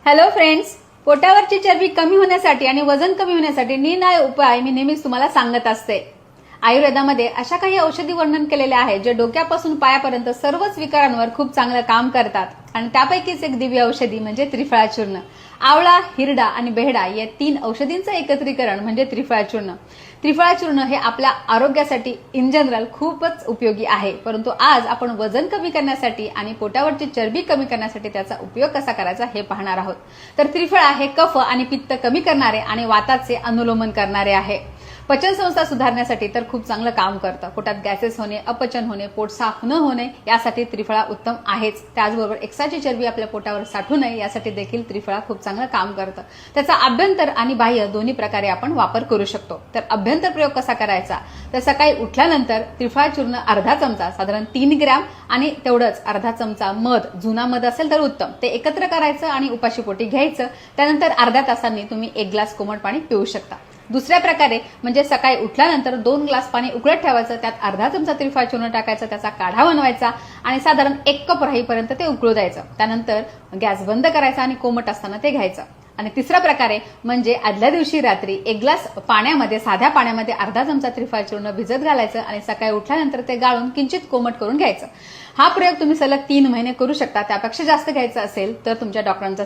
Hello friends, पोटावरची चरबी कमी होण्यासाठी आणि वजन कमी होण्यासाठी निरनिराळे उपाय मी नेहमीच तुम्हाला सांगत असते। आयुर्वेदामध्ये अशा काही औषधी वर्णन केलेले आहे जे डोक्यापासून पायापर्यंत सर्वच विकारांवर खूप चांगलं काम करतात आणि त्यापैकीच एक दिव्य औषधी म्हणजे त्रिफळा चूर्ण। आवळा, हिरडा आणि बेहडा या 3 औषधींचं एकत्रीकरण म्हणजे त्रिफळा चूर्ण। त्रिफळा चूर्ण हे आपल्या आरोग्यासाठी इन जनरल खूपच उपयोगी आहे, परंतु आज आपण वजन कमी करण्यासाठी आणि पोटावरची चरबी कमी करण्यासाठी त्याचा उपयोग कसा करायचा हे पाहणार आहोत। तर त्रिफळा हे कफ आणि पित्त कमी करणारे आणि वाताचे अनुलोमन करणारे आहे। पचन संस्था सुधारण्यासाठी तर खूप चांगलं काम करतं। पोटात गॅसेस होणे, अपचन होणे, पोट साफ न होणे यासाठी त्रिफळा उत्तम आहेच। त्याचबरोबर एक्स्ट्राची चरबी आपल्या पोटावर साठू नये यासाठी देखील त्रिफळा खूप चांगलं काम करतं। त्याचा अभ्यंतर आणि बाह्य दोन्ही प्रकारे आपण वापर करू शकतो। तर अभ्यंतर प्रयोग कसा करायचा, तर सकाळी उठल्यानंतर त्रिफळा चूर्ण अर्धा चमचा, साधारण 3 ग्रॅम आणि तेवढंच अर्धा चमचा मध, जुना मध असेल तर उत्तम, ते एकत्र करायचं आणि उपाशीपोटी घ्यायचं। त्यानंतर अर्ध्या तासांनी तुम्ही 1 ग्लास कोमट पाणी पिऊ शकता। दुसऱ्या प्रकारे म्हणजे सकाळी उठल्यानंतर 2 ग्लास पाणी उकळत ठेवायचं, त्यात अर्धा चमचा त्रिफळा चूर्ण टाकायचं, त्याचा काढा बनवायचा आणि साधारण 1 कप राहीपर्यंत ते उकळू द्यायचं। त्यानंतर गॅस बंद करायचा आणि कोमट असताना ते घ्यायचं। आणि तिसरा प्रकारे म्हणजे आदल्या दिवशी रात्री 1 ग्लास पाण्यामध्ये, साध्या पाण्यामध्ये अर्धा चमचा त्रिफळा चूर्ण भिजत घालायचं आणि सकाळी उठल्यानंतर ते गाळून किंचित कोमट करून घ्यायचं। हा प्रयोग तुम्ही सलग 3 महिने करू शकता। त्यापेक्षा जास्त घ्यायचा असेल तर तुमच्या डॉक्टरांचा